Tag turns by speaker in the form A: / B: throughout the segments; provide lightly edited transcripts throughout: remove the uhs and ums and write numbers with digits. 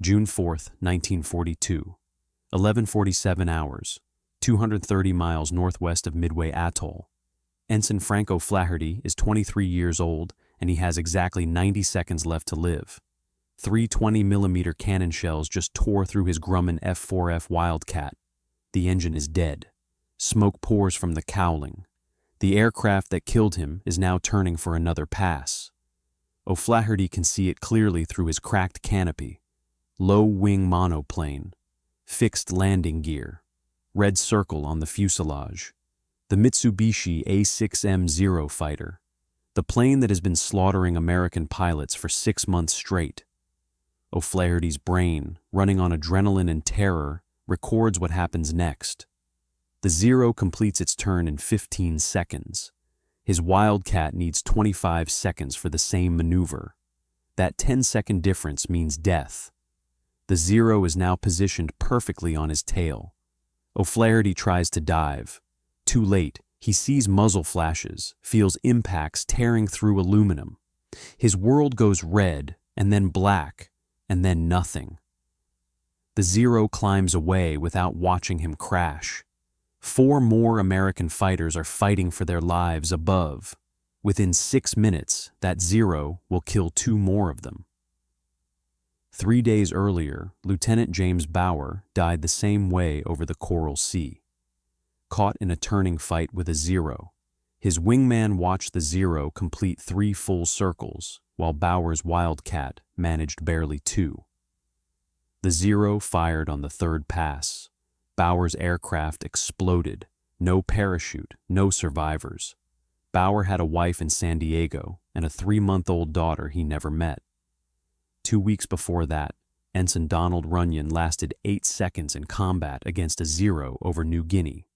A: June 4, 1942, 11:47 hours, 230 miles northwest of Midway Atoll. Ensign Frank O'Flaherty is 23 years old and he has exactly 90 seconds left to live. 3 20mm cannon shells just tore through his Grumman F-4F Wildcat. The engine is dead. Smoke pours from the cowling. The aircraft that killed him is now turning for another pass. O'Flaherty can see it clearly through his cracked canopy. Low-wing monoplane. Fixed landing gear. Red circle on the fuselage. The Mitsubishi A6M0 fighter. The plane that has been slaughtering American pilots for 6 months straight. O'Flaherty's brain, running on adrenaline and terror, records what happens next. The Zero completes its turn in 15 seconds. His Wildcat needs 25 seconds for the same maneuver. That 10-second difference means death. The Zero is now positioned perfectly on his tail. O'Flaherty tries to dive. Too late, he sees muzzle flashes, feels impacts tearing through aluminum. His world goes red, and then black, and then nothing. The Zero climbs away without watching him crash. 4 more American fighters are fighting for their lives above. Within 6 minutes, that Zero will kill 2 more of them. 3 days earlier, Lieutenant James Bauer died the same way over the Coral Sea. Caught in a turning fight with a Zero, his wingman watched the Zero complete 3 full circles, while Bauer's Wildcat managed barely 2. The Zero fired on the 3rd pass. Bauer's aircraft exploded. No parachute, no survivors. Bauer had a wife in San Diego and a 3-month-old daughter he never met. 2 weeks before that, Ensign Donald Runyon lasted 8 seconds in combat against a Zero over New Guinea.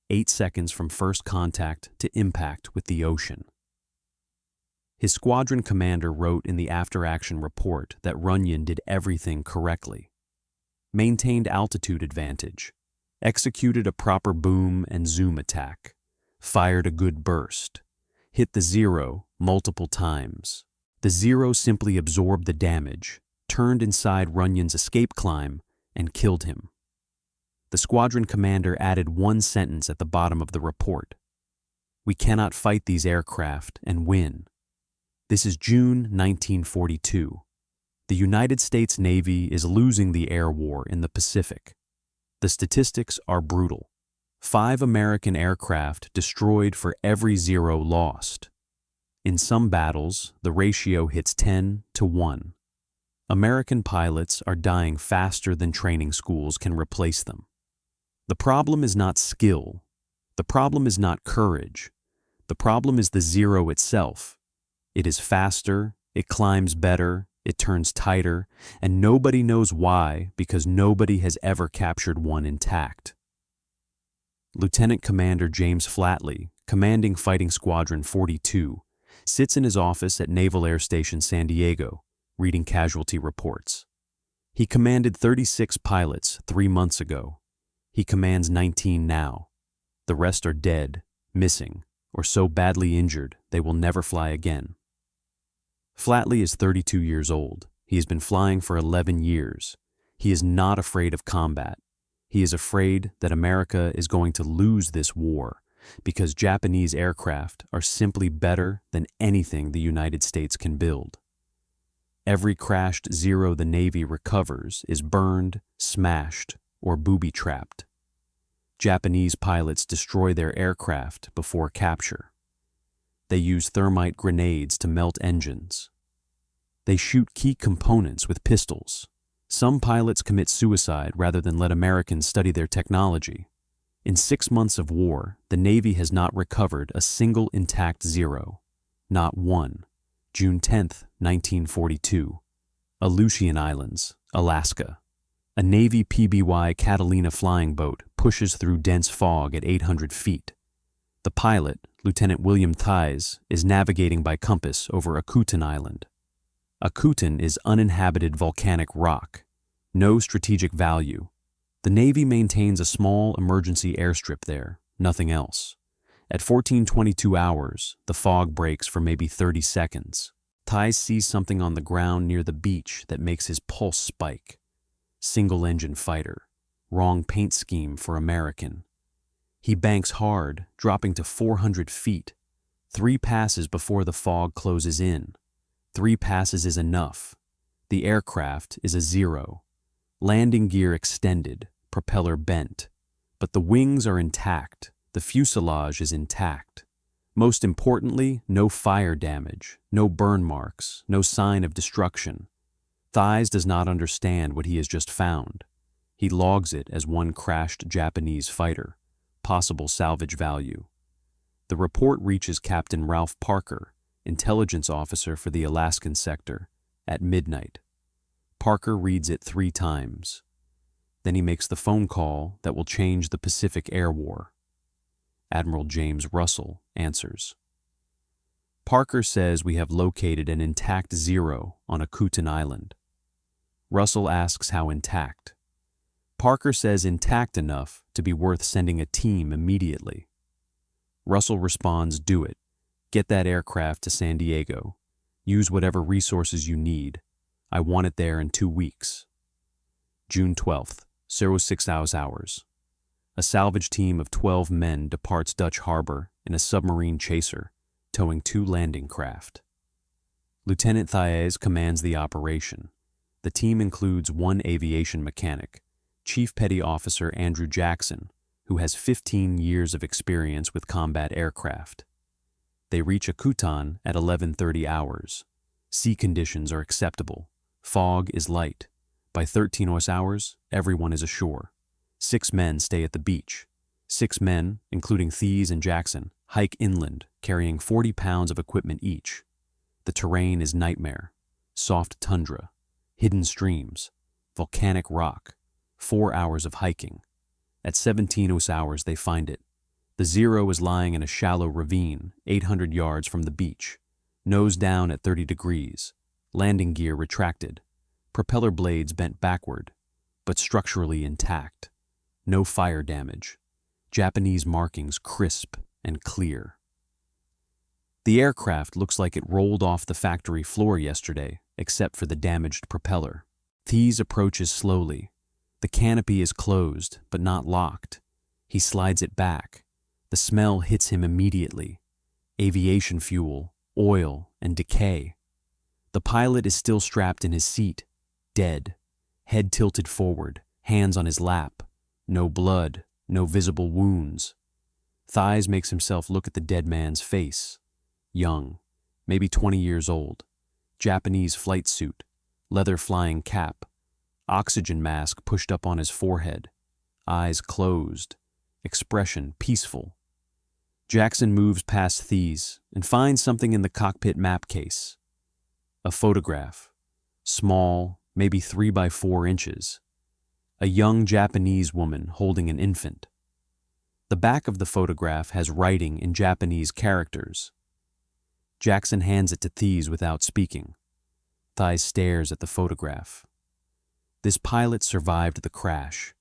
A: 8 seconds from first contact to impact with the ocean. His squadron commander wrote in the after-action report that Runyon did everything correctly. Maintained altitude advantage, executed a proper boom and zoom attack, fired a good burst, hit the Zero multiple times. The Zero simply absorbed the damage, turned inside Runyon's escape climb, and killed him. The squadron commander added one sentence at the bottom of the report. "We cannot fight these aircraft and win." This is June 1942. The United States Navy is losing the air war in the Pacific. The statistics are brutal. 5 American aircraft destroyed for every Zero lost. In some battles, the ratio hits 10 to 1. American pilots are dying faster than training schools can replace them. The problem is not skill. The problem is not courage. The problem is the Zero itself. It is faster, it climbs better, it turns tighter, and nobody knows why because nobody has ever captured one intact. Lieutenant Commander James Flatley, commanding Fighting Squadron 42, sits in his office at Naval Air Station San Diego, reading casualty reports. He commanded 36 pilots 3 months ago. He commands 19 now. The rest are dead, missing, or so badly injured they will never fly again. Flatley is 32 years old. He has been flying for 11 years. He is not afraid of combat. He is afraid that America is going to lose this war because Japanese aircraft are simply better than anything the United States can build. Every crashed Zero the Navy recovers is burned, smashed, or booby-trapped. Japanese pilots destroy their aircraft before capture. They use thermite grenades to melt engines. They shoot key components with pistols. Some pilots commit suicide rather than let Americans study their technology. In 6 months of war, the Navy has not recovered a single intact Zero. Not one. June 10, 1942. Aleutian Islands, Alaska. A Navy PBY Catalina flying boat pushes through dense fog at 800 feet. The pilot, Lieutenant William Thies, is navigating by compass over Aleutian Island. Aleutian is uninhabited volcanic rock. No strategic value. The Navy maintains a small emergency airstrip there, nothing else. At 14:22 hours, the fog breaks for maybe 30 seconds. Thais sees something on the ground near the beach that makes his pulse spike. Single-engine fighter. Wrong paint scheme for American. He banks hard, dropping to 400 feet. 3 passes before the fog closes in. 3 passes is enough. The aircraft is a zero. Landing gear extended, propeller bent. But the wings are intact. The fuselage is intact. Most importantly, no fire damage, no burn marks, no sign of destruction. Thais does not understand what he has just found. He logs it as one crashed Japanese fighter, possible salvage value. The report reaches Captain Ralph Parker, intelligence officer for the Alaskan sector, at midnight. Parker reads it 3 times. Then he makes the phone call that will change the Pacific Air War. Admiral James Russell answers. Parker says we have located an intact zero on Aleutian Island. Russell asks how intact. Parker says intact enough to be worth sending a team immediately. Russell responds, do it. Get that aircraft to San Diego. Use whatever resources you need. I want it there in 2 weeks. June 12th, 06 hours. A salvage team of 12 men departs Dutch Harbor in a submarine chaser, towing 2 landing craft. Lieutenant Thais commands the operation. The team includes 1 aviation mechanic, Chief Petty Officer Andrew Jackson, who has 15 years of experience with combat aircraft. They reach Aleutian at 11:30 hours. Sea conditions are acceptable. Fog is light. By 13 hours, everyone is ashore. 6 men stay at the beach. 6 men, including Thais and Jackson, hike inland, carrying 40 pounds of equipment each. The terrain is nightmare. Soft tundra, hidden streams, volcanic rock, 4 hours of hiking. At 17 hours, they find it. The zero is lying in a shallow ravine, 800 yards from the beach. Nose down at 30 degrees. Landing gear retracted. Propeller blades bent backward, but structurally intact. No fire damage. Japanese markings crisp and clear. The aircraft looks like it rolled off the factory floor yesterday, except for the damaged propeller. Thais approaches slowly. The canopy is closed, but not locked. He slides it back. The smell hits him immediately. Aviation fuel, oil, and decay. The pilot is still strapped in his seat, dead, head tilted forward, hands on his lap. No blood, no visible wounds. Thais makes himself look at the dead man's face. Young, maybe 20 years old. Japanese flight suit, leather flying cap, oxygen mask pushed up on his forehead, eyes closed, expression peaceful. Jackson moves past Thais and finds something in the cockpit map case. A photograph, small, maybe 3 by 4 inches. A young Japanese woman holding an infant. The back of the photograph has writing in Japanese characters. Jackson hands it to Thais without speaking. Thais stares at the photograph. This pilot survived the crash.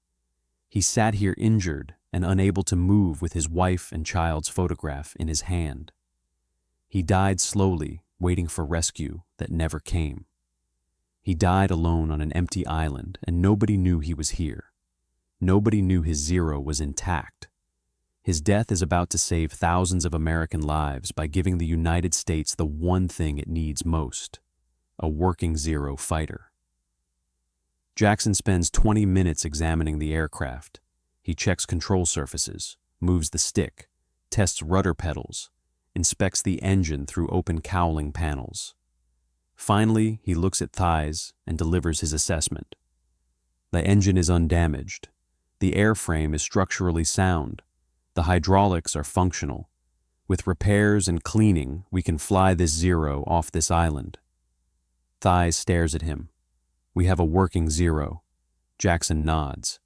A: He sat here injured and unable to move with his wife and child's photograph in his hand. He died slowly, waiting for rescue that never came. He died alone on an empty island, and nobody knew he was here. Nobody knew his zero was intact. His death is about to save thousands of American lives by giving the United States the one thing it needs most: a working zero fighter. Jackson spends 20 minutes examining the aircraft. He checks control surfaces, moves the stick, tests rudder pedals, inspects the engine through open cowling panels. Finally, he looks at Thais and delivers his assessment. The engine is undamaged. The airframe is structurally sound. The hydraulics are functional. With repairs and cleaning, we can fly this zero off this island. Thais stares at him. We have a working zero. Jackson nods.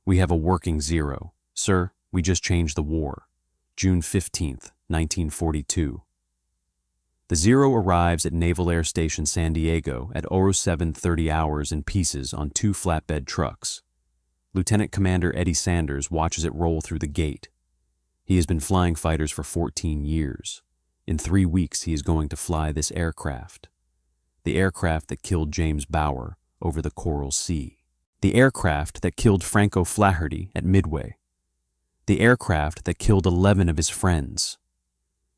A: We have a working zero. Sir, we just changed the war. June 15th, 1942. The Zero arrives at Naval Air Station San Diego at 07:30 in pieces on 2 flatbed trucks. Lieutenant Commander Eddie Sanders watches it roll through the gate. He has been flying fighters for 14 years. In 3 weeks, he is going to fly this aircraft. the aircraft that killed James Bower over the Coral Sea, the aircraft that killed Franco Flaherty at Midway, the aircraft that killed 11 of his friends.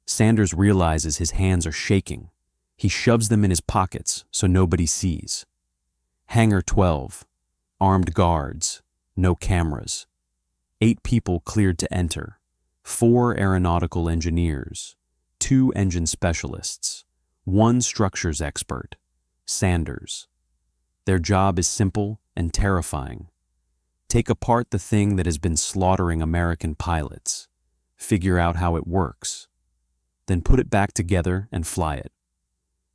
A: Sanders realizes his hands are shaking. He shoves them in his pockets so nobody sees. Hangar 12, armed guards, no cameras. 8 people cleared to enter, 4 aeronautical engineers, 2 engine specialists, 1 structures expert, Sanders. Their job is simple and terrifying. Take apart the thing that has been slaughtering American pilots, figure out how it works, then put it back together and fly it.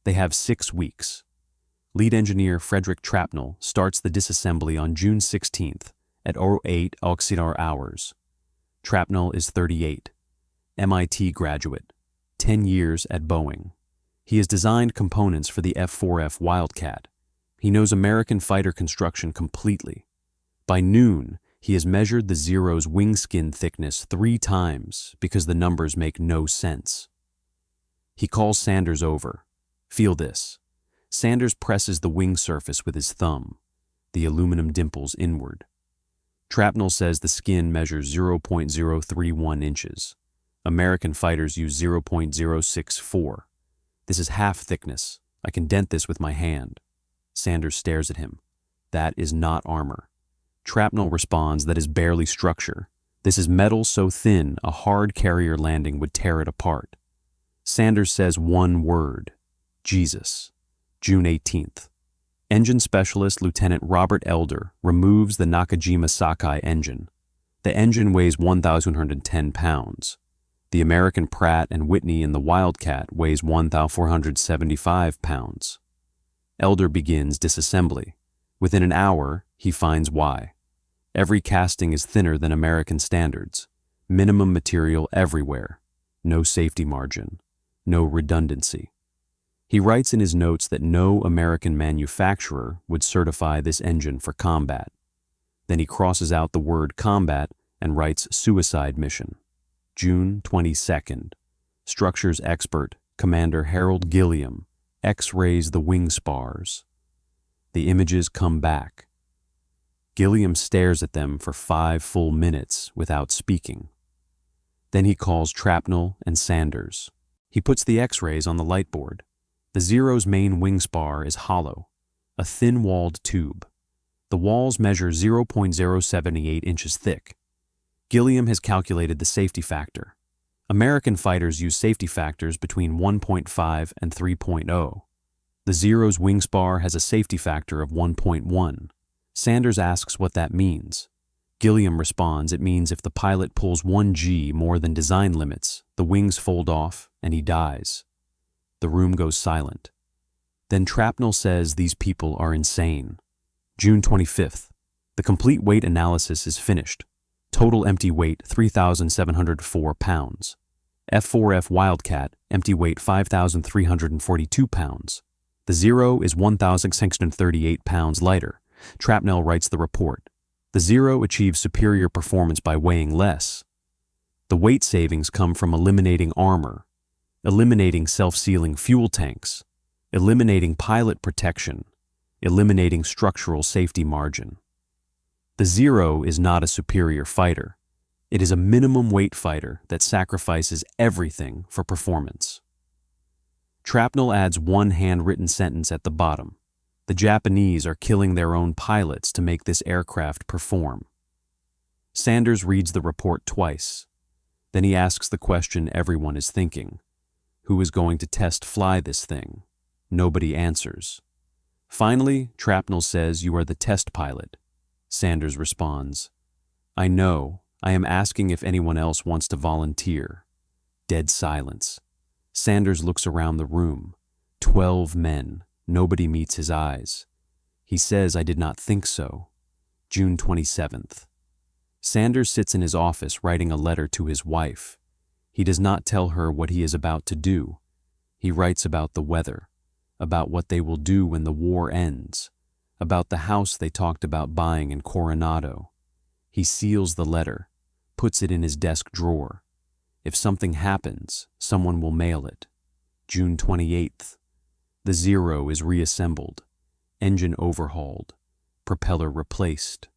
A: They have 6 weeks. Lead engineer Frederick Trapnell starts the disassembly on June 16th at 08 auxiliary hours. Trapnell is 38, MIT graduate, 10 years at Boeing. He has designed components for the F-4F Wildcat. He knows American fighter construction completely. By noon, he has measured the Zero's wing skin thickness 3 times because the numbers make no sense. He calls Sanders over. Feel this. Sanders presses the wing surface with his thumb, the aluminum dimples inward. Trapnell says the skin measures 0.031 inches. American fighters use 0.064. This is half thickness. I can dent this with my hand. Sanders stares at him. That is not armor. Trapnell responds that is barely structure. This is metal so thin a hard carrier landing would tear it apart. Sanders says one word, Jesus. June 18th. Engine specialist Lieutenant Robert Elder removes the Nakajima Sakai engine. The engine weighs 1,110 pounds. The American Pratt & Whitney in the Wildcat weighs 1,475 pounds. Elder begins disassembly. Within an hour, he finds why. Every casting is thinner than American standards. Minimum material everywhere. No safety margin. No redundancy. He writes in his notes that no American manufacturer would certify this engine for combat. Then he crosses out the word combat and writes suicide mission. June 22nd. Structures expert, Commander Harold Gilliam, X-rays the wing spars. The images come back. Gilliam stares at them for 5 full minutes without speaking. Then he calls Trapnell and Sanders. He puts the X-rays on the light board. The Zero's main wing spar is hollow, a thin-walled tube. The walls measure 0.078 inches thick. Gilliam has calculated the safety factor. American fighters use safety factors between 1.5 and 3.0. The Zero's wing spar has a safety factor of 1.1. Sanders asks what that means. Gilliam responds it means if the pilot pulls 1 G more than design limits, the wings fold off and he dies. The room goes silent. Then Trapnell says these people are insane. June 25th. The complete weight analysis is finished. Total empty weight 3,704 pounds. F-4F Wildcat, empty weight 5,342 pounds. The Zero is 1,638 pounds lighter. Trapnell writes the report. The Zero achieves superior performance by weighing less. The weight savings come from eliminating armor, eliminating self-sealing fuel tanks, eliminating pilot protection, eliminating structural safety margin. The Zero is not a superior fighter. It is a minimum weight fighter that sacrifices everything for performance. Trapnell adds one handwritten sentence at the bottom. The Japanese are killing their own pilots to make this aircraft perform. Sanders reads the report twice. Then he asks the question everyone is thinking. Who is going to test fly this thing? Nobody answers. Finally, Trapnell says, "You are the test pilot." Sanders responds, "I know. I am asking if anyone else wants to volunteer." Dead silence. Sanders looks around the room. 12 men. Nobody meets his eyes. He says, "I did not think so." June 27th. Sanders sits in his office writing a letter to his wife. He does not tell her what he is about to do. He writes about the weather, about what they will do when the war ends, about the house they talked about buying in Coronado. He seals the letter, puts it in his desk drawer. If something happens, someone will mail it. June 28th. The Zero is reassembled, engine overhauled, propeller replaced.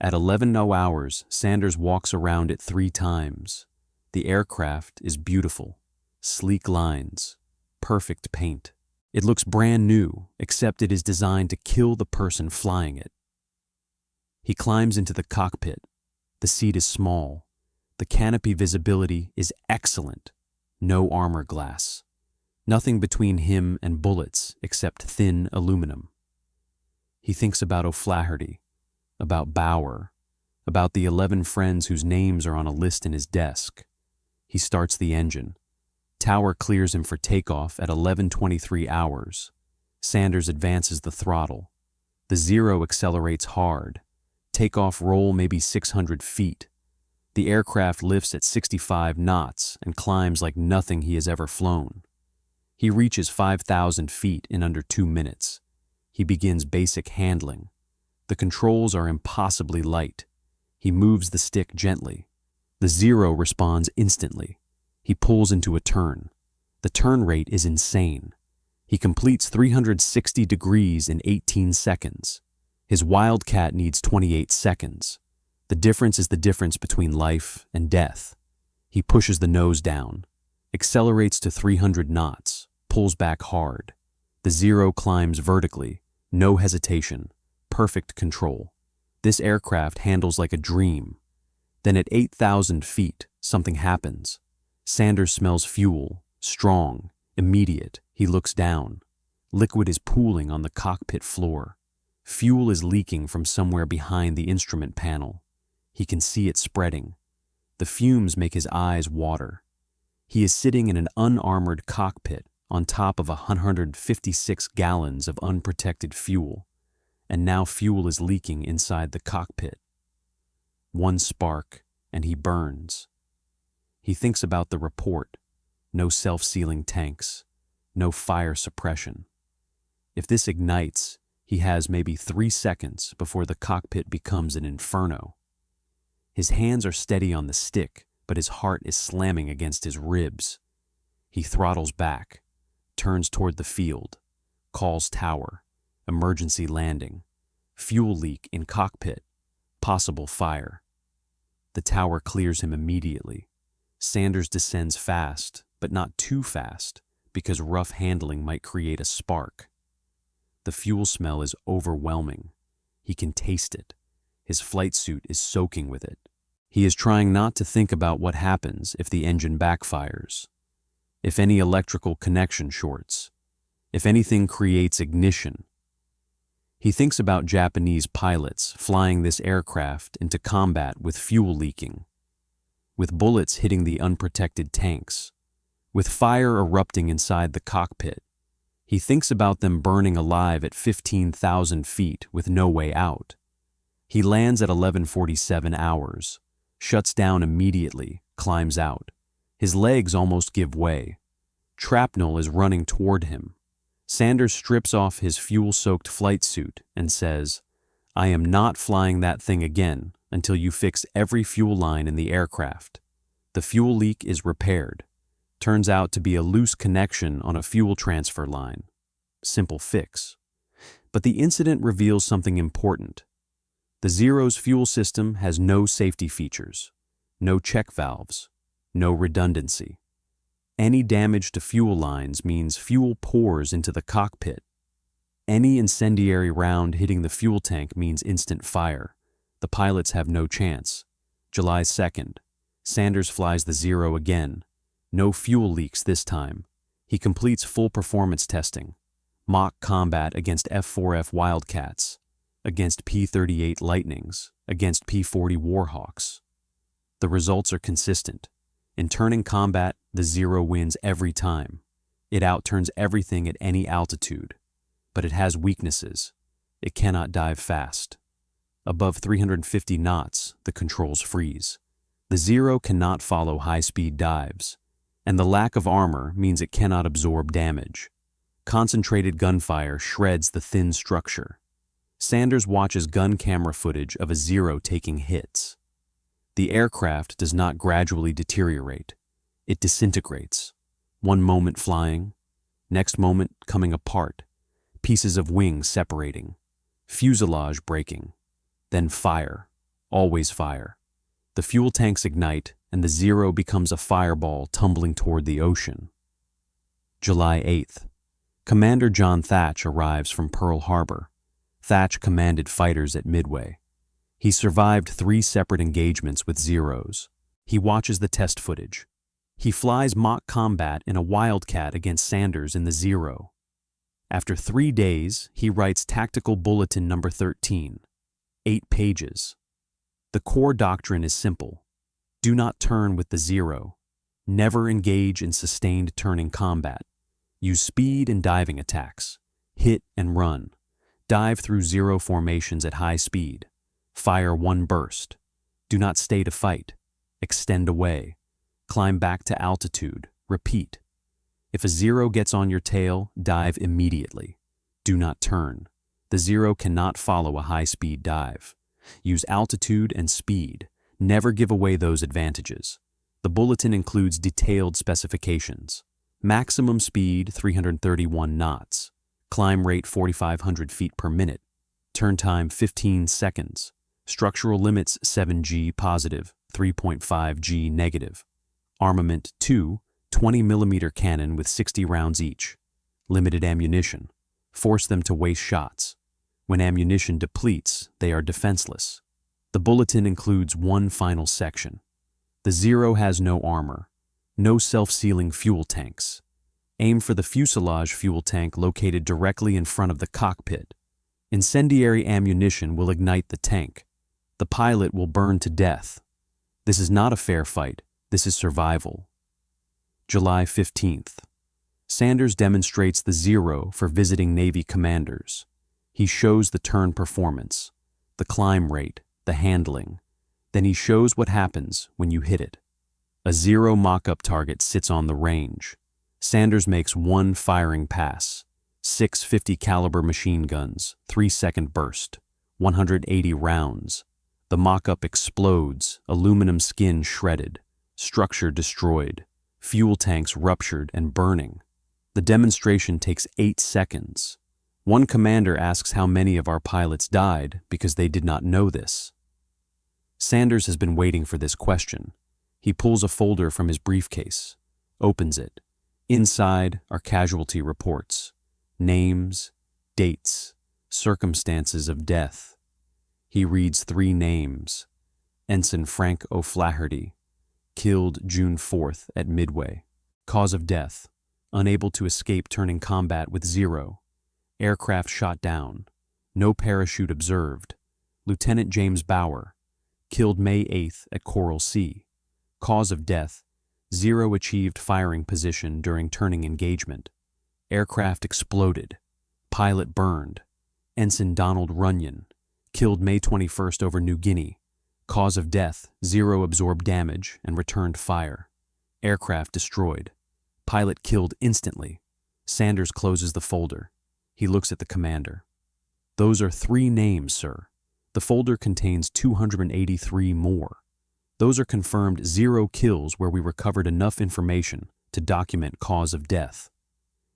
A: At 11:00 hours, Sanders walks around it 3 times. The aircraft is beautiful, sleek lines, perfect paint. It looks brand new, except it is designed to kill the person flying it. He climbs into the cockpit. The seat is small. The canopy visibility is excellent. No armor glass. Nothing between him and bullets except thin aluminum. He thinks about O'Flaherty, about Bauer, about the 11 friends whose names are on a list in his desk. He starts the engine. Tower clears him for takeoff at 11:23 hours. Sanders advances the throttle. The Zero accelerates hard. Takeoff roll maybe 600 feet. The aircraft lifts at 65 knots and climbs like nothing he has ever flown. He reaches 5,000 feet in under 2 minutes. He begins basic handling. The controls are impossibly light. He moves the stick gently. The Zero responds instantly. He pulls into a turn. The turn rate is insane. He completes 360 degrees in 18 seconds. His Wildcat needs 28 seconds. The difference is the difference between life and death. He pushes the nose down, accelerates to 300 knots, pulls back hard. The Zero climbs vertically, no hesitation, perfect control. This aircraft handles like a dream. Then at 8,000 feet, something happens. Sanders smells fuel, strong, immediate. He looks down. Liquid is pooling on the cockpit floor. Fuel is leaking from somewhere behind the instrument panel. He can see it spreading. The fumes make his eyes water. He is sitting in an unarmored cockpit on top of 156 gallons of unprotected fuel, and now fuel is leaking inside the cockpit. One spark, and he burns. He thinks about the report. No self-sealing tanks, no fire suppression. If this ignites, he has maybe 3 seconds before the cockpit becomes an inferno. His hands are steady on the stick, but his heart is slamming against his ribs. He throttles back, turns toward the field, calls tower, emergency landing, fuel leak in cockpit, possible fire. The tower clears him immediately. Sanders descends fast, but not too fast, because rough handling might create a spark. The fuel smell is overwhelming. He can taste it. His flight suit is soaking with it. He is trying not to think about what happens if the engine backfires, if any electrical connection shorts, if anything creates ignition. He thinks about Japanese pilots flying this aircraft into combat with fuel leaking, with bullets hitting the unprotected tanks, with fire erupting inside the cockpit. He thinks about them burning alive at 15,000 feet with no way out. He lands at 11:47 hours, shuts down immediately, climbs out. His legs almost give way. Shrapnel is running toward him. Sanders strips off his fuel-soaked flight suit and says, "I am not flying that thing again until you fix every fuel line in the aircraft." The fuel leak is repaired. Turns out to be a loose connection on a fuel transfer line. Simple fix. But the incident reveals something important. The Zero's fuel system has no safety features, no check valves, no redundancy. Any damage to fuel lines means fuel pours into the cockpit. Any incendiary round hitting the fuel tank means instant fire. The pilots have no chance. July 2nd. Sanders flies the Zero again. No fuel leaks this time. He completes full performance testing. Mock combat against F-4F Wildcats, against P-38 Lightnings, against P-40 Warhawks. The results are consistent. In turning combat, the Zero wins every time. It outturns everything at any altitude. But it has weaknesses. It cannot dive fast. Above 350 knots, the controls freeze. The Zero cannot follow high-speed dives, and the lack of armor means it cannot absorb damage. Concentrated gunfire shreds the thin structure. Sanders watches gun camera footage of a Zero taking hits. The aircraft does not gradually deteriorate. It disintegrates. One moment flying, Next moment, coming apart. Pieces of wing separating. Fuselage breaking. Then fire. Always fire. The fuel tanks ignite, and the Zero becomes a fireball tumbling toward the ocean. July 8th. Commander John Thatch arrives from Pearl Harbor. Thatch commanded fighters at Midway. He survived 3 separate engagements with Zeros. He watches the test footage. He flies mock combat in a Wildcat against Sanders in the Zero. After 3 days, he writes Tactical Bulletin number 13, 8 pages. The core doctrine is simple. Do not turn with the Zero. Never engage in sustained turning combat. Use speed and diving attacks. Hit and run. Dive through Zero formations at high speed. Fire 1 burst. Do not stay to fight. Extend away. Climb back to altitude. Repeat. If a Zero gets on your tail, dive immediately. Do not turn. The Zero cannot follow a high-speed dive. Use altitude and speed. Never give away those advantages. The bulletin includes detailed specifications. Maximum speed 331 knots. Climb rate 4,500 feet per minute. Turn time 15 seconds. Structural limits 7G positive, 3.5G negative. Armament 2, 20mm cannon with 60 rounds each. Limited ammunition. Force them to waste shots. When ammunition depletes, they are defenseless. The bulletin includes one final section. The Zero has no armor. No self-sealing fuel tanks. Aim for the fuselage fuel tank located directly in front of the cockpit. Incendiary ammunition will ignite the tank. The pilot will burn to death. This is not a fair fight. This is survival. July 15th. Sanders demonstrates the Zero for visiting Navy commanders. He shows the turn performance, the climb rate, the handling. Then he shows what happens when you hit it. A Zero mock-up target sits on the range. Sanders makes 1 firing pass. 6 50 caliber machine guns, 3-second burst, 180 rounds. The mock-up explodes, aluminum skin shredded, structure destroyed, fuel tanks ruptured and burning. The demonstration takes 8 seconds. One commander asks how many of our pilots died because they did not know this. Sanders has been waiting for this question. He pulls a folder from his briefcase, opens it. Inside are casualty reports, names, dates, circumstances of death. He reads 3 names. Ensign Frank O'Flaherty, killed June 4th at Midway. Cause of death, unable to escape turning combat with Zero. Aircraft shot down. No parachute observed. Lieutenant James Bauer, killed May 8th at Coral Sea. Cause of death, Zero achieved firing position during turning engagement. Aircraft exploded. Pilot burned. Ensign Donald Runyon, killed May 21st over New Guinea. Cause of death, Zero absorbed damage and returned fire. Aircraft destroyed. Pilot killed instantly. Sanders closes the folder. He looks at the commander. Those are 3 names, sir. The folder contains 283 more. Those are confirmed Zero kills where we recovered enough information to document cause of death.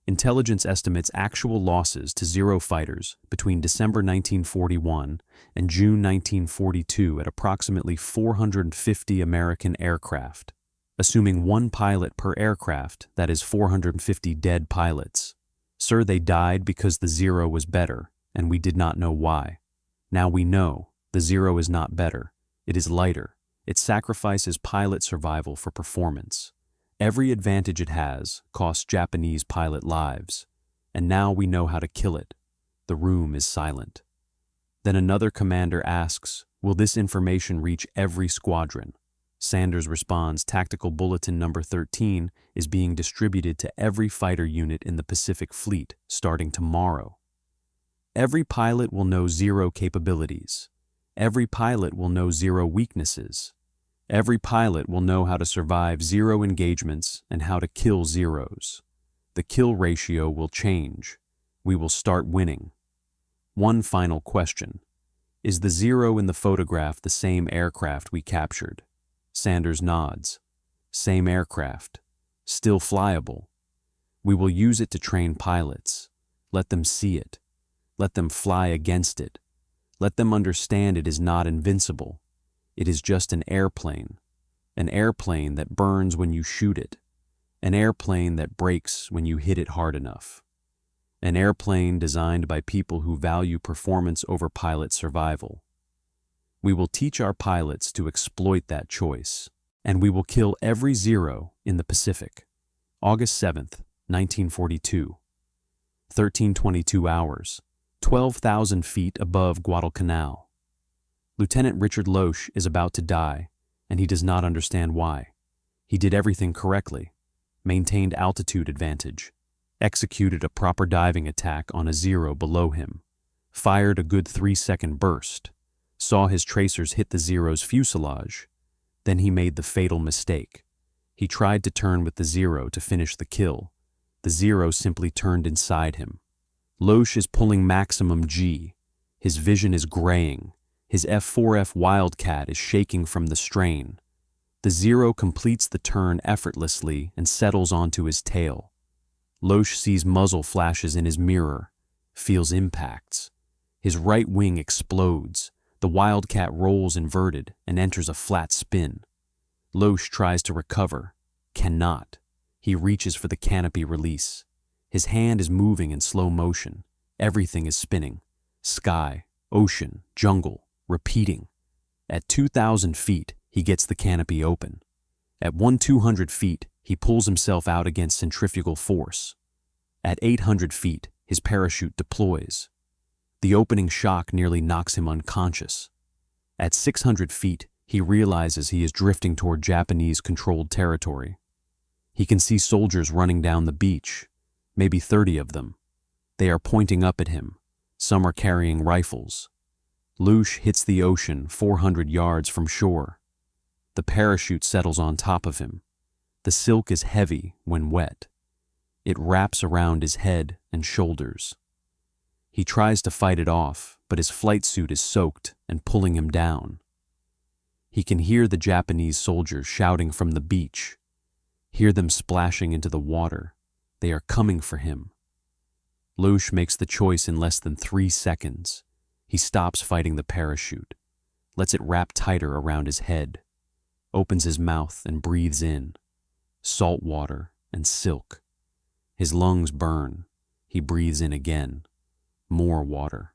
A: Intelligence estimates actual losses to Zero fighters between December 1941 and June 1942 at approximately 450 American aircraft. Assuming 1 pilot per aircraft, that is 450 dead pilots. Sir, they died because the Zero was better, and we did not know why. Now we know the Zero is not better. It is lighter. It sacrifices pilot survival for performance. Every advantage it has costs Japanese pilot lives. And now we know how to kill it. The room is silent. Then another commander asks, will this information reach every squadron? Sanders responds, Tactical Bulletin number 13 is being distributed to every fighter unit in the Pacific Fleet starting tomorrow. Every pilot will know Zero capabilities. Every pilot will know Zero weaknesses. Every pilot will know how to survive Zero engagements and how to kill Zeros. The kill ratio will change. We will start winning. One final question. Is the Zero in the photograph the same aircraft we captured? Sanders nods. Same aircraft. Still flyable. We will use it to train pilots. Let them see it. Let them fly against it. Let them understand it is not invincible. It is just an airplane that burns when you shoot it, an airplane that breaks when you hit it hard enough, an airplane designed by people who value performance over pilot survival. We will teach our pilots to exploit that choice, and we will kill every Zero in the Pacific. August 7th, 1942. 13:22 hours, 12,000 feet above Guadalcanal. Lieutenant Richard Loesch is about to die, and he does not understand why. He did everything correctly, maintained altitude advantage, executed a proper diving attack on a Zero below him, fired a good 3-second burst, saw his tracers hit the Zero's fuselage. Then he made the fatal mistake. He tried to turn with the Zero to finish the kill. The Zero simply turned inside him. Loesch is pulling maximum G. His vision is graying. His F4F Wildcat is shaking from the strain. The Zero completes the turn effortlessly and settles onto his tail. Loesch sees muzzle flashes in his mirror, feels impacts. His right wing explodes. The Wildcat rolls inverted and enters a flat spin. Loesch tries to recover, cannot. He reaches for the canopy release. His hand is moving in slow motion. Everything is spinning. Sky, ocean, jungle, repeating. At 2,000 feet, he gets the canopy open. At 1,200 feet, he pulls himself out against centrifugal force. At 800 feet, his parachute deploys. The opening shock nearly knocks him unconscious. At 600 feet, he realizes he is drifting toward Japanese-controlled territory. He can see soldiers running down the beach, maybe 30 of them. They are pointing up at him. Some are carrying rifles. Loesch hits the ocean 400 yards from shore. The parachute settles on top of him. The silk is heavy when wet. It wraps around his head and shoulders. He tries to fight it off, but his flight suit is soaked and pulling him down. He can hear the Japanese soldiers shouting from the beach, hear them splashing into the water. They are coming for him. Loesch makes the choice in less than 3 seconds. He stops fighting the parachute, lets it wrap tighter around his head, opens his mouth and breathes in. Salt water and silk. His lungs burn. He breathes in again. More water.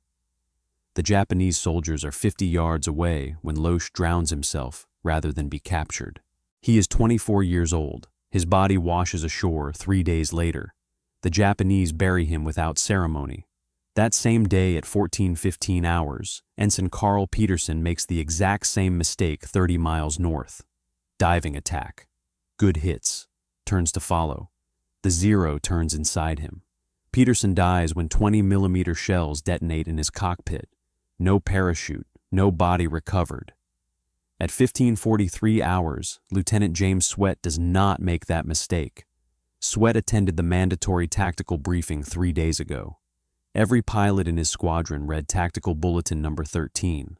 A: The Japanese soldiers are 50 yards away when Loesch drowns himself rather than be captured. He is 24 years old. His body washes ashore 3 days later. The Japanese bury him without ceremony. That same day at 14:15 hours, Ensign Carl Peterson makes the exact same mistake 30 miles north. Diving attack. Good hits. Turns to follow. The Zero turns inside him. Peterson dies when 20mm shells detonate in his cockpit. No parachute, no body recovered. At 15:43 hours, Lieutenant James Sweat does not make that mistake. Sweat attended the mandatory tactical briefing 3 days ago. Every pilot in his squadron read Tactical Bulletin number 13.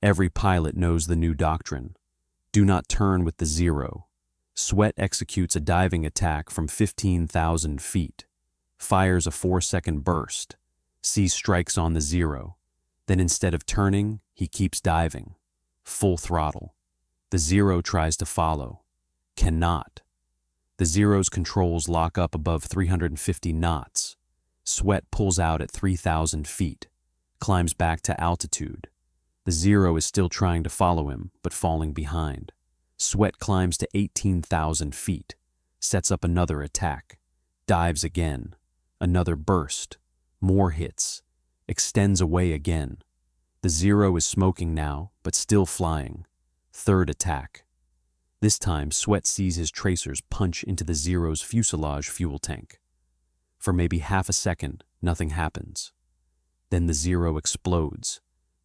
A: Every pilot knows the new doctrine. Do not turn with the Zero. Sweat executes a diving attack from 15,000 feet. Fires a 4-second burst. Sees strikes on the Zero. Then instead of turning, he keeps diving. Full throttle. The Zero tries to follow. Cannot. The Zero's controls lock up above 350 knots. Sweat pulls out at 3,000 feet. Climbs back to altitude. The Zero is still trying to follow him, but falling behind. Sweat climbs to 18,000 feet. Sets up another attack. Dives again. Another burst. More hits. Extends away again. The Zero is smoking now, but still flying. Third attack. This time, Sweat sees his tracers punch into the Zero's fuselage fuel tank. For maybe half a second, nothing happens. Then the Zero explodes.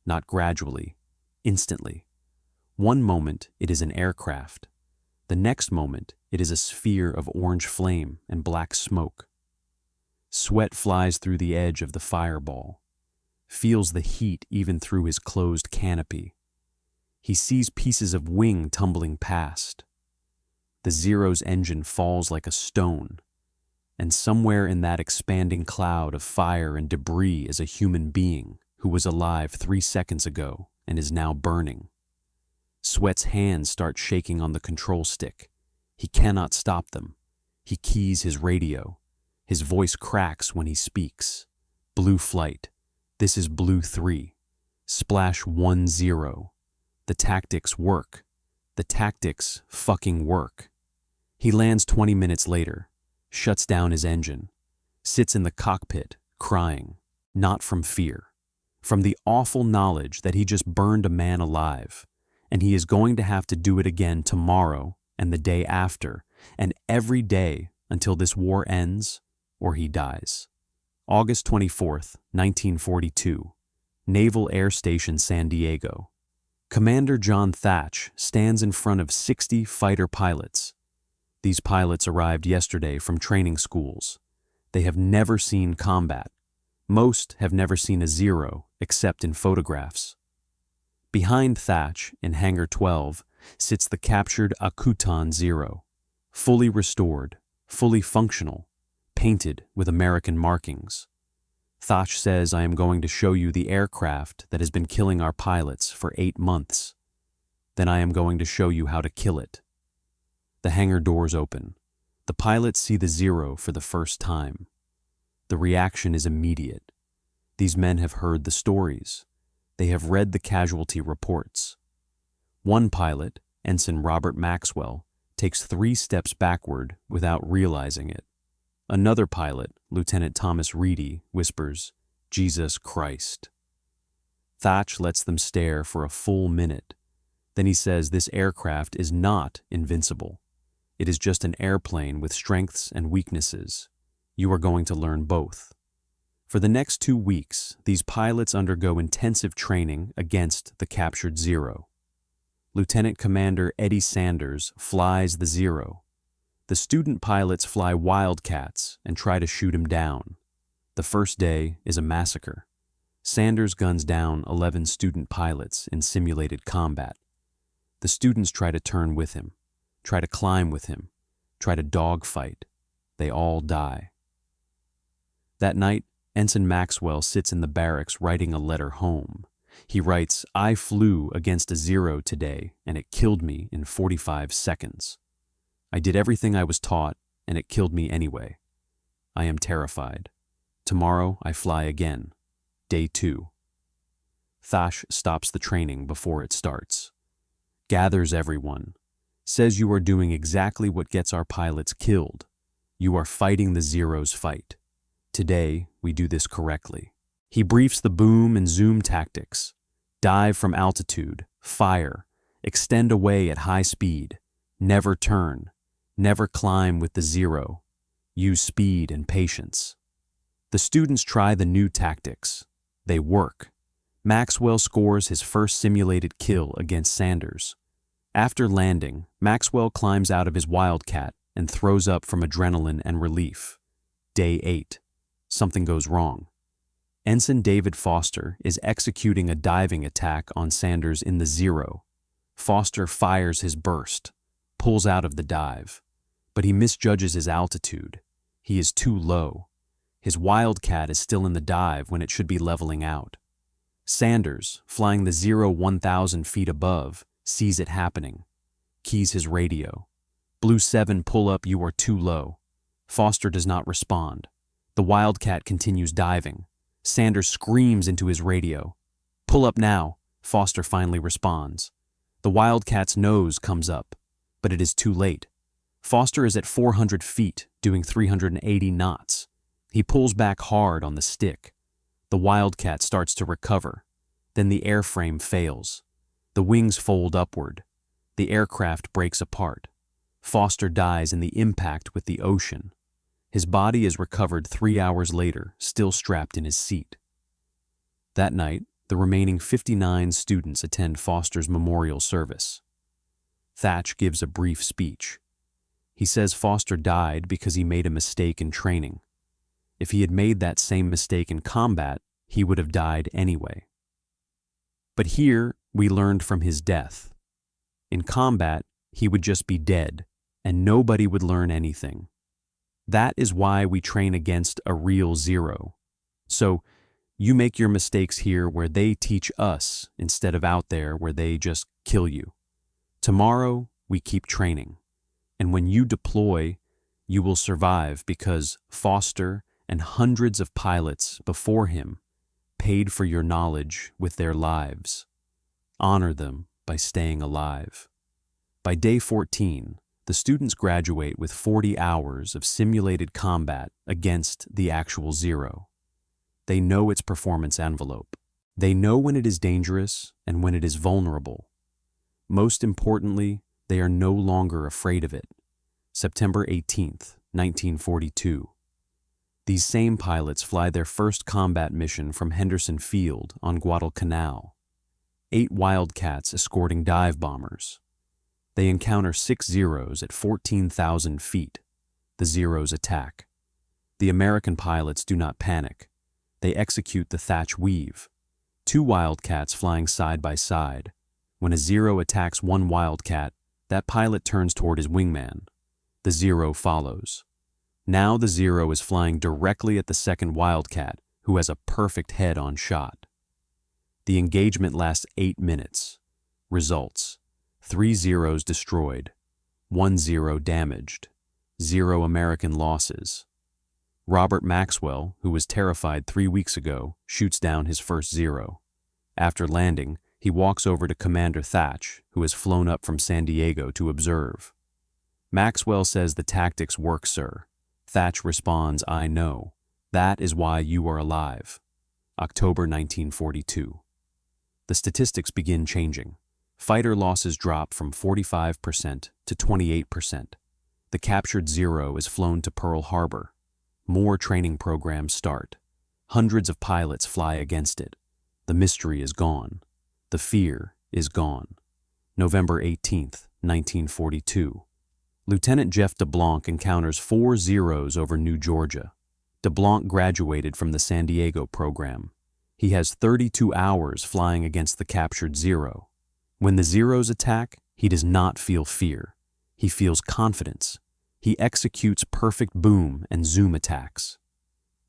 A: Not gradually, instantly. One moment, it is an aircraft. The next moment, it is a sphere of orange flame and black smoke. Sweat flies through the edge of the fireball. Feels the heat even through his closed canopy. He sees pieces of wing tumbling past. The Zero's engine falls like a stone. and somewhere in that expanding cloud of fire and debris is a human being who was alive 3 seconds ago and is now burning. Sweat's hands start shaking on the control stick. He cannot stop them. He keys his radio. His voice cracks when he speaks. Blue flight. This is Blue 3. Splash 10. The tactics work. The tactics fucking work. He lands 20 minutes later, shuts down his engine, sits in the cockpit, crying, not from fear, from the awful knowledge that he just burned a man alive, and he is going to have to do it again tomorrow and the day after, and every day until this war ends or he dies. August 24th, 1942, Naval Air Station San Diego. Commander John Thatch stands in front of 60 fighter pilots. These pilots arrived yesterday from training schools. They have never seen combat. Most have never seen a Zero except in photographs. Behind Thatch, in Hangar 12, sits the captured Akutan Zero, fully restored, fully functional, painted with American markings. Thatch says, "I am going to show you the aircraft that has been killing our pilots for 8 months. Then I am going to show you how to kill it." The hangar doors open. The pilots see the Zero for the first time. The reaction is immediate. These men have heard the stories. They have read the casualty reports. One pilot, Ensign Robert Maxwell, takes 3 steps backward without realizing it. Another pilot, Lieutenant Thomas Reedy, whispers, "Jesus Christ." Thatch lets them stare for a full minute. Then he says this aircraft is not invincible. It is just an airplane with strengths and weaknesses. You are going to learn both. For the next 2 weeks, these pilots undergo intensive training against the captured Zero. Lieutenant Commander Eddie Sanders flies the Zero. The student pilots fly Wildcats and try to shoot him down. The first day is a massacre. Sanders guns down 11 student pilots in simulated combat. The students try to turn with him, try to climb with him, try to dogfight. They all die. That night, Ensign Maxwell sits in the barracks writing a letter home. He writes, "I flew against a Zero today, and it killed me in 45 seconds. I did everything I was taught, and it killed me anyway. I am terrified. Tomorrow I fly again. Day 2. Thatch stops the training before it starts. Gathers everyone. Says you are doing exactly what gets our pilots killed. You are fighting the Zero's fight. Today, we do this correctly. He briefs the boom and zoom tactics. Dive from altitude, fire, extend away at high speed, never turn, never climb with the Zero. Use speed and patience. The students try the new tactics. They work. Maxwell scores his first simulated kill against Sanders. After landing, Maxwell climbs out of his Wildcat and throws up from adrenaline and relief. Day 8. Something goes wrong. Ensign David Foster is executing a diving attack on Sanders in the Zero. Foster fires his burst, pulls out of the dive, but he misjudges his altitude. He is too low. His Wildcat is still in the dive when it should be leveling out. Sanders, flying the Zero 1,000 feet above, sees it happening. Keys his radio. Blue 7, pull up, you are too low. Foster does not respond. The Wildcat continues diving. Sanders screams into his radio. Pull up now, Foster finally responds. The Wildcat's nose comes up, but it is too late. Foster is at 400 feet, doing 380 knots. He pulls back hard on the stick. The Wildcat starts to recover. Then the airframe fails. The wings fold upward. The aircraft breaks apart. Foster dies in the impact with the ocean. His body is recovered 3 hours later, still strapped in his seat. That night, the remaining 59 students attend Foster's memorial service. Thatch gives a brief speech. He says Foster died because he made a mistake in training. If he had made that same mistake in combat, he would have died anyway. But here, we learned from his death. In combat, he would just be dead, and nobody would learn anything. That is why we train against a real zero. So, you make your mistakes here where they teach us instead of out there where they just kill you. Tomorrow, we keep training. And when you deploy, you will survive because Foster and hundreds of pilots before him paid for your knowledge with their lives. Honor them by staying alive. By day 14, the students graduate with 40 hours of simulated combat against the actual zero. They know its performance envelope. They know when it is dangerous and when it is vulnerable. Most importantly, they are no longer afraid of it. September 18th, 1942. These same pilots fly their first combat mission from Henderson Field on Guadalcanal. 8 Wildcats escorting dive bombers. They encounter 6 Zeros at 14,000 feet. The Zeros attack. The American pilots do not panic. They execute the Thatch weave. 2 Wildcats flying side by side. When a Zero attacks one Wildcat, that pilot turns toward his wingman. The Zero follows. Now the Zero is flying directly at the second Wildcat, who has a perfect head-on shot. The engagement lasts 8 minutes. Results: 3 Zeros destroyed, 1 Zero damaged, 0 American losses. Robert Maxwell, who was terrified 3 weeks ago, shoots down his first Zero. After landing, he walks over to Commander Thatch, who has flown up from San Diego to observe. Maxwell says the tactics work, sir. Thatch responds, I know. That is why you are alive. October 1942. The statistics begin changing. Fighter losses drop from 45% to 28%. The captured Zero is flown to Pearl Harbor. More training programs start. Hundreds of pilots fly against it. The mystery is gone. The fear is gone. November 18th, 1942. Lieutenant Jeff DeBlanc encounters 4 Zeros over New Georgia. DeBlanc graduated from the San Diego program. He has 32 hours flying against the captured Zero. When the Zeros attack, he does not feel fear. He feels confidence. He executes perfect boom and zoom attacks.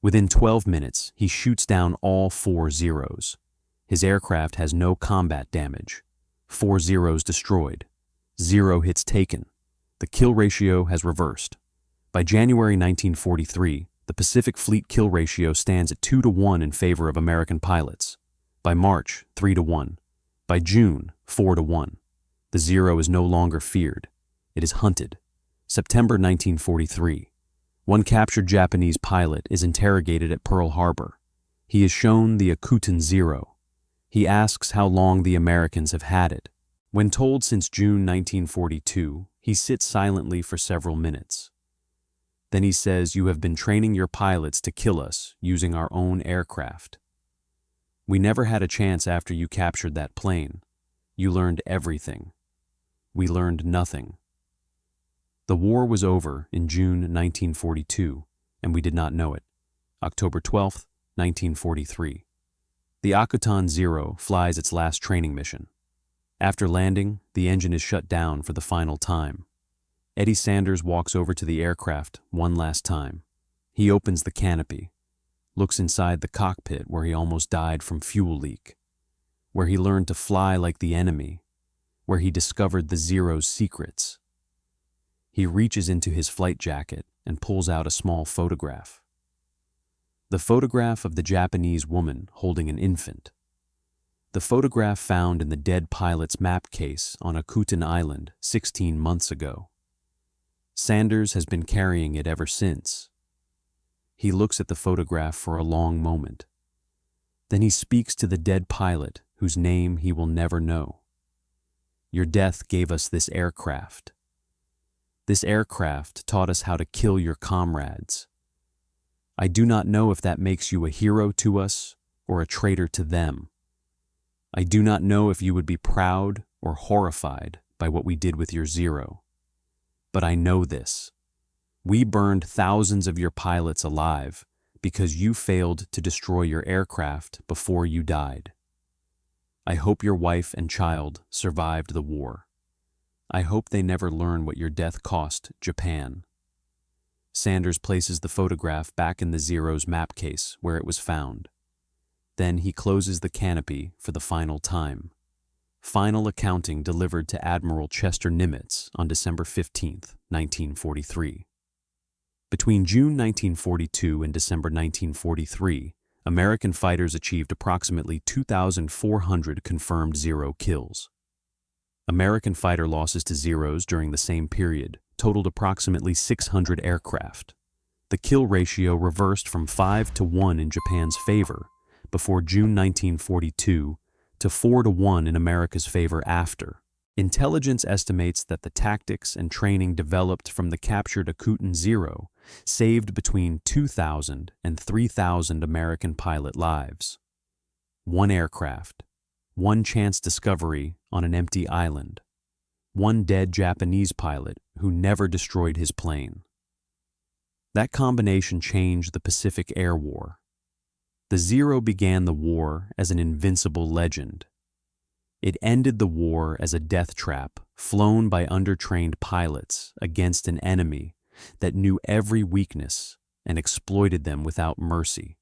A: Within 12 minutes, he shoots down all 4 Zeros. His aircraft has no combat damage. 4 Zeros destroyed. 0 hits taken. The kill ratio has reversed. By January 1943, the Pacific Fleet kill ratio stands at 2-1 in favor of American pilots. By March, 3-1. By June, 4-1. The Zero is no longer feared. It is hunted. September 1943. One captured Japanese pilot is interrogated at Pearl Harbor. He is shown the Aleutian Zero. He asks how long the Americans have had it. When told since June 1942, he sits silently for several minutes. Then he says, "You have been training your pilots to kill us using our own aircraft. We never had a chance after you captured that plane. You learned everything. We learned nothing." The war was over in June 1942, and we did not know it. October 12, 1943. The Aleutian Zero flies its last training mission. After landing, the engine is shut down for the final time. Eddie Sanders walks over to the aircraft one last time. He opens the canopy, looks inside the cockpit where he almost died from fuel leak, where he learned to fly like the enemy, where he discovered the Zero's secrets. He reaches into his flight jacket and pulls out a small photograph. The photograph of the Japanese woman holding an infant. The photograph found in the dead pilot's map case on Aleutian Island 16 months ago. Sanders has been carrying it ever since. He looks at the photograph for a long moment. Then he speaks to the dead pilot, whose name he will never know. "Your death gave us this aircraft. This aircraft taught us how to kill your comrades. I do not know if that makes you a hero to us or a traitor to them. I do not know if you would be proud or horrified by what we did with your Zero. But I know this. We burned thousands of your pilots alive because you failed to destroy your aircraft before you died. I hope your wife and child survived the war. I hope they never learn what your death cost Japan. Sanders places the photograph back in the Zero's map case where it was found. Then he closes the canopy for the final time. Final accounting delivered to Admiral Chester Nimitz on December 15, 1943. Between June 1942 and December 1943, American fighters achieved approximately 2,400 confirmed Zero kills. American fighter losses to Zeros during the same period totaled approximately 600 aircraft. The kill ratio reversed from 5-1 in Japan's favor before June 1942 to 4-1 in America's favor after. Intelligence estimates that the tactics and training developed from the captured Aleutian Zero saved between 2,000 and 3,000 American pilot lives. One aircraft, one chance discovery on an empty island, one dead Japanese pilot who never destroyed his plane. That combination changed the Pacific Air War. The Zero began the war as an invincible legend. It ended the war as a death trap flown by undertrained pilots against an enemy that knew every weakness and exploited them without mercy.